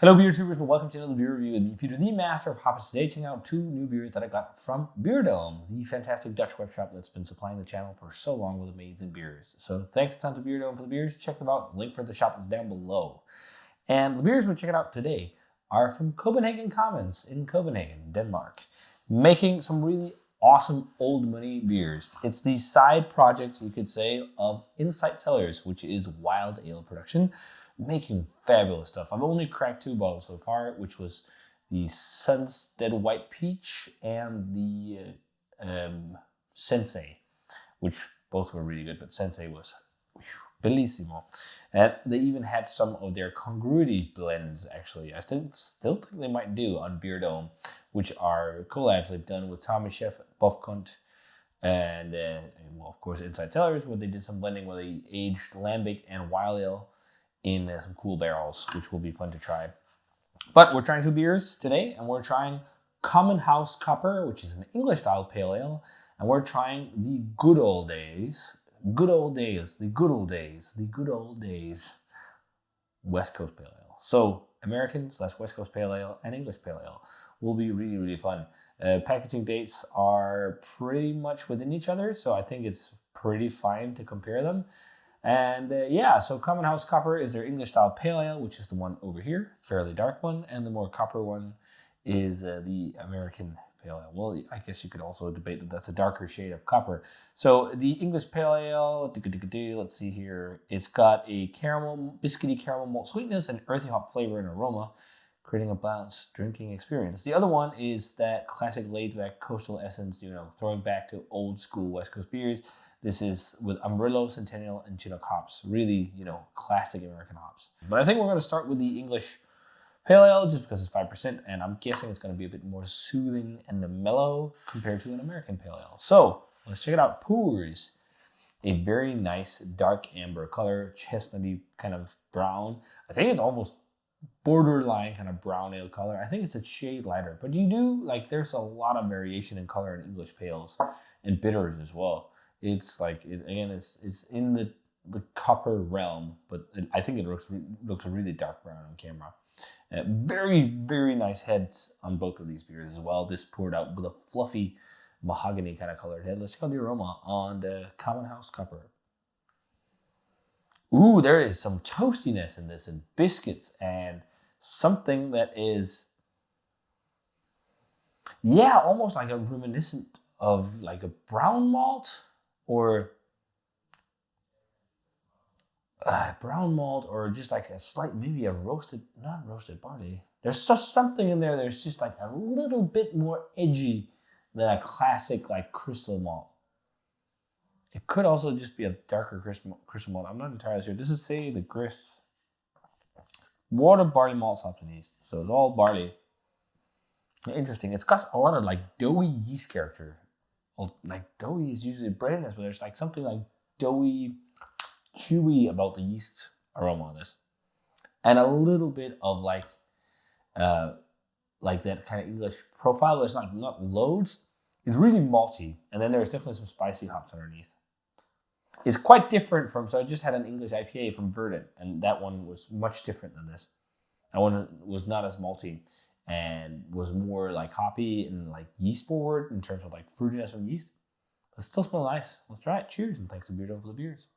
Hello beer tubers and welcome to another beer review with me, Peter, the master of Hoppets. Today, checking out two new beers that I got from Beerdome, the fantastic Dutch web shop that's been supplying the channel for so long with amazing beers. So thanks a ton to Beerdome for the beers. Check them out. Link for the shop is down below. And the beers we're checking out today are from Copenhagen Commons in Copenhagen, Denmark, making some really awesome old money beers. It's the side project, you could say, of Insight Cellars, which is wild ale production, making fabulous stuff. I've only cracked 2 bottles so far, which was the Sunstead White Peach and the Sensei, which both were really good, but Sensei was bellissimo. And they even had some of their congruity blends, actually. I still think they might do on Beerdome, which are collabs they've done with Tommy Chef, Buffkunt, and well, of course, Inside Cellars, where they did some blending where they aged lambic and wild ale in some cool barrels, which will be fun to try. But we're trying 2 beers today, and we're trying Common House Copper, which is an English-style pale ale, and we're trying the good old days, the good old days West Coast Pale Ale. So American/West Coast Pale Ale and English Pale Ale will be really, really fun. Packaging dates are pretty much within each other, so I think it's pretty fine to compare them. And yeah, so Common House Copper is their English style pale ale, which is the one over here, fairly dark one, and the more copper one is the American pale ale. Well, I guess you could also debate that that's a darker shade of copper. So the English pale ale, let's see here, it's got a biscuity caramel malt sweetness and earthy hop flavor and aroma, creating a balanced drinking experience. The other one is that classic laid-back coastal essence, throwing back to old school West Coast beers. This is with Amarillo, Centennial, and Chinook hops. Really, classic American hops. But I think we're going to start with the English Pale Ale just because it's 5%, and I'm guessing it's going to be a bit more soothing and mellow compared to an American Pale Ale. So let's check it out. Pours a very nice dark amber color, chestnutty kind of brown. I think it's almost borderline kind of brown ale color. I think it's a shade lighter, but there's a lot of variation in color in English pales and bitters as well. It's it's in the copper realm, but I think it looks really dark brown on camera. Very, very nice heads on both of these beers as well. This poured out with a fluffy mahogany kind of colored head. Let's check out the aroma on the Common House Copper. Ooh, there is some toastiness in this and biscuits and something that is, yeah, almost like a reminiscent of like a brown malt or just like a slight, maybe a not roasted barley. There's just something in there. There's just like a little bit more edgy than a classic like crystal malt. It could also just be a darker crystal malt. I'm not entirely sure. This is the grist. Water, barley, malt, hops, and yeast. So it's all barley. Interesting. It's got a lot of like doughy yeast character. Well, like doughy is usually breadiness, but there's like something like doughy, chewy about the yeast aroma on this, and a little bit of like that kind of English profile. But it's not loads. It's really malty, and then there's definitely some spicy hops underneath. It's quite different so I just had an English IPA from Verdant, and that one was much different than this. That one was not as malty and was more like hoppy and like yeast forward in terms of like fruitiness from yeast. But still smell nice. Let's try it. Cheers, and thanks to Beerdome for the beers.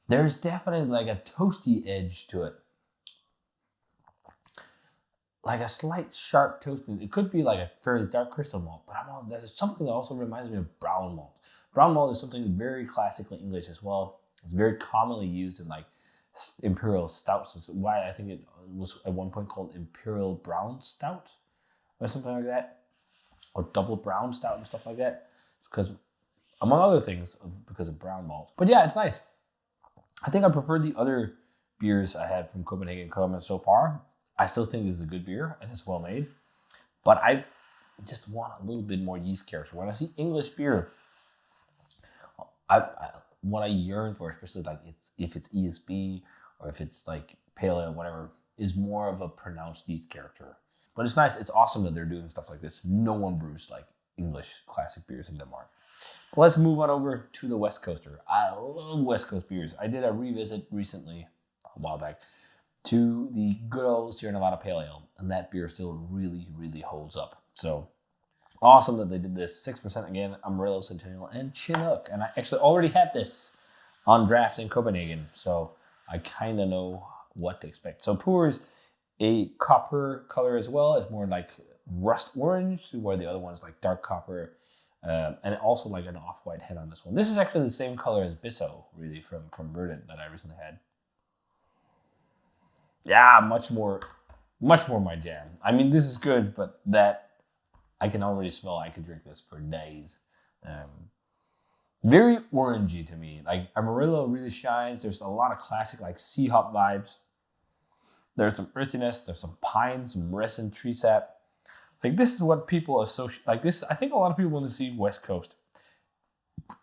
There's definitely like a toasty edge to it. Like a slight sharp toasting. It could be like a fairly dark crystal malt, but there's something that also reminds me of brown malt. Brown malt is something very classically English as well. It's very commonly used in like imperial stouts. That's why I think it was at one point called Imperial Brown Stout or something like that, or Double Brown Stout and stuff like that. Because, among other things, because of brown malt. But yeah, it's nice. I think I prefer the other beers I had from Copenhagen Commons so far. I still think this is a good beer and it's well made, but I just want a little bit more yeast character. When I see English beer, what I yearn for, especially like if it's ESB or if it's like pale ale, whatever, is more of a pronounced yeast character. But it's nice. It's awesome that they're doing stuff like this. No one brews like English classic beers in Denmark. Let's move on over to the West Coaster. I love West Coast beers. I did a revisit recently, a while back, to the Goodle Sierra Nevada Pale Ale, and that beer still really, really holds up. So awesome that they did this. 6% again, Amarillo, Centennial, and Chinook. And I actually already had this on draft in Copenhagen, so I kind of know what to expect. So pours a copper color as well. It's more like rust orange, where the other one's like dark copper. And also like an off-white head on this one. This is actually the same color as Bisso, really, from Brewed that I recently had. Yeah, much more my jam. I mean, this is good, but that I can already smell. I could drink this for days. Very orangey to me. Like Amarillo really shines. There's a lot of classic like sea hop vibes. There's some earthiness. There's some pine, some resin, tree sap. Like this is what people associate. Like this, I think a lot of people want to see West Coast.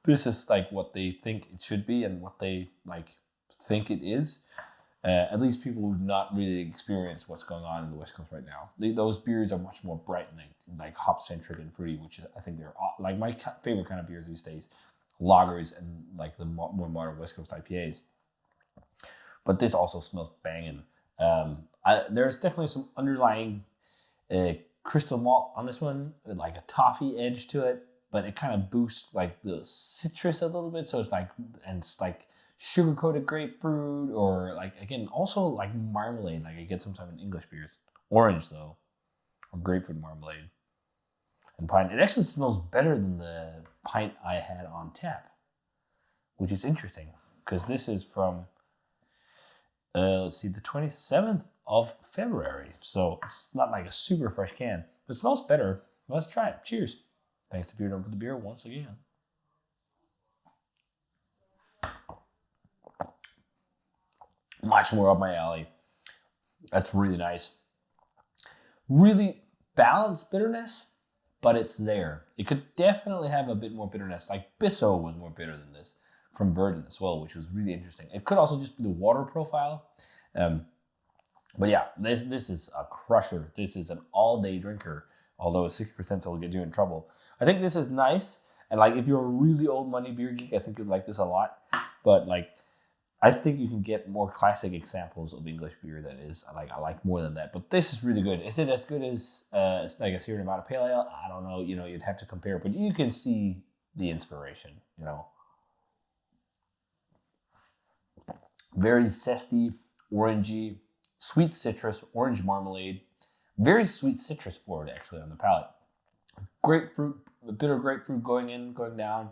This is like what they think it should be and what they like think it is. At least people who've not really experienced what's going on in the West Coast right now. Those beers are much more bright and like hop centric and fruity, which is, I think they're like my favorite kind of beers these days. Lagers and like the more modern West Coast IPAs. But this also smells banging. There's definitely some underlying crystal malt on this one, with like a toffee edge to it, but it kind of boosts like the citrus a little bit. So it's like sugar coated grapefruit, or like again also like marmalade, like I get sometimes in English beers. Orange though, or grapefruit marmalade and pine. It actually smells better than the pint I had on tap, which is interesting because this is from let's see, the 27th of February. So it's not like a super fresh can, but it smells better. Let's try it. Cheers. Thanks to Beard for the beer once again. Much more up my alley. That's really nice. Really balanced bitterness, but it's there. It could definitely have a bit more bitterness. Like Bisso was more bitter than this from Verdant as well, which was really interesting. It could also just be the water profile. But yeah, this is a crusher. This is an all-day drinker, although 6% will get you in trouble. I think this is nice, and like if you're a really old money beer geek, I think you'd like this a lot. But like, I think you can get more classic examples of English beer that is like I like more than that. But this is really good. Is it as good as it's like a Sierra Nevada Pale Ale? I don't know. You know, you'd have to compare, but you can see the inspiration. You know, very zesty, orangey, sweet citrus, orange marmalade, very sweet citrus forward actually on the palate. Grapefruit, the bitter grapefruit going in, going down.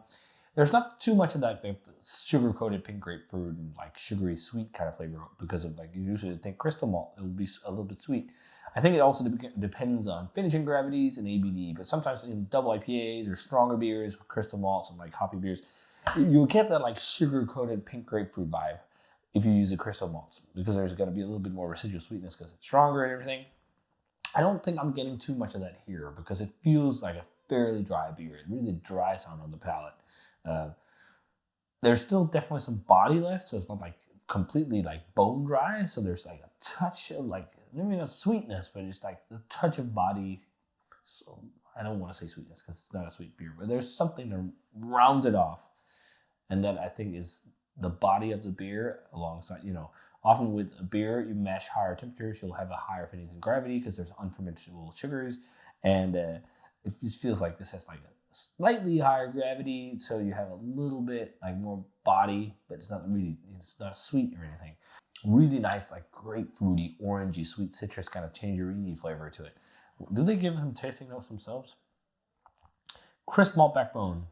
There's not too much of that like sugar-coated pink grapefruit and like sugary sweet kind of flavor because of like you usually think crystal malt, it would be a little bit sweet. I think it also depends on finishing gravities and ABV, but sometimes in double IPAs or stronger beers with crystal malts and like hoppy beers, you'll get that like sugar-coated pink grapefruit vibe if you use the crystal malts, because there's going to be a little bit more residual sweetness because it's stronger and everything. I don't think I'm getting too much of that here because it feels like a fairly dry beer. It really dries on the palate. There's still definitely some body left, so it's not like completely like bone dry. So there's like a touch of like, maybe not sweetness, but just like the touch of body. So I don't want to say sweetness because it's not a sweet beer, but there's something to round it off. And that I think is the body of the beer alongside, you know, often with a beer, you mash higher temperatures, you'll have a higher finishing gravity because there's unfermentable sugars. And it just feels like this has like a slightly higher gravity, so you have a little bit like more body, but it's not sweet or anything. Really nice, like grapefruity, orangey, sweet citrus kind of tangerine flavor to it. Do they give them tasting notes themselves? Crisp malt backbone.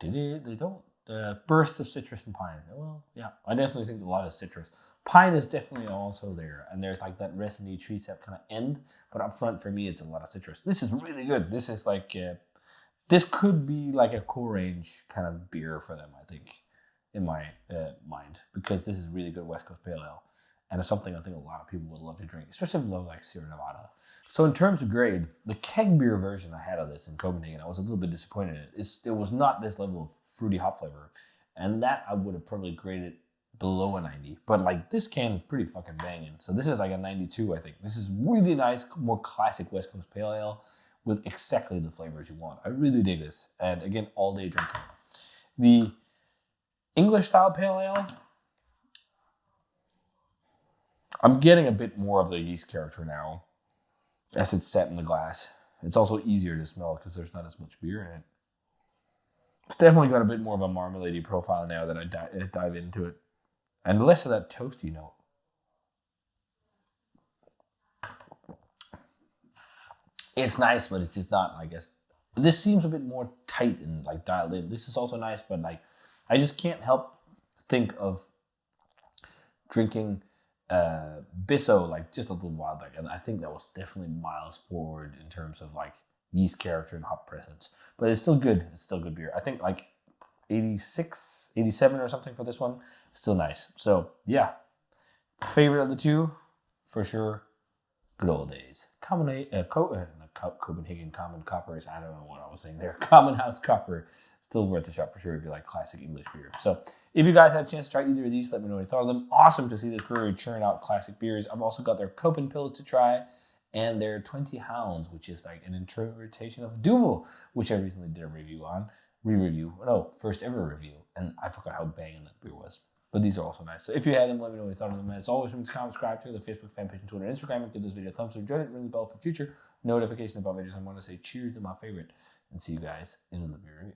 They don't. Bursts of citrus and pine. Well, yeah, I definitely think a lot of citrus. Pine is definitely also there, and there's like that resiny tree sap kind of end, but up front for me, it's a lot of citrus. This is really good. This is like, this could be like a core range kind of beer for them, I think, in my mind, because this is really good West Coast Pale Ale, and it's something I think a lot of people would love to drink, especially if they love like Sierra Nevada. So in terms of grade, the keg beer version I had of this in Copenhagen, I was a little bit disappointed in it. It was not this level of fruity hop flavor, and that I would have probably graded below a 90, but like this can is pretty fucking banging. So this is like a 92, I think. This is really nice, more classic West Coast Pale Ale with exactly the flavors you want. I really dig this. And again, all day drinking. The English style pale ale, I'm getting a bit more of the yeast character now as it's set in the glass. It's also easier to smell because there's not as much beer in it. It's definitely got a bit more of a marmalade profile now that I dive into it. And less of that toasty note. It's nice, but it's just not, I guess. This seems a bit more tight and like dialed in. This is also nice, but like I just can't help think of drinking Bisso like just a little while back. And I think that was definitely miles forward in terms of like yeast character and hop presence. But it's still good. It's still good beer. I think like 86, 87 or something for this one. Still nice. So yeah, favorite of the two for sure. Good old days. Copenhagen Common Coppers. I don't know what I was saying there. Common House Copper. Still worth a shot for sure if you like classic English beer. So if you guys had a chance to try either of these, let me know what you thought of them. Awesome to see this brewery churn out classic beers. I've also got their Copen Pills to try and their 20 Hounds, which is like an interpretation of Duvel, which I recently did a review on. First ever review. And I forgot how banging that beer was. But these are also nice. So if you had them, let me know what you thought of them. As always, remember to comment, subscribe to the Facebook fan page, and Twitter, and Instagram, and give this video a thumbs up. Join it, ring the bell for future notifications about videos. I want to say cheers to my favorite, and see you guys in the beer review.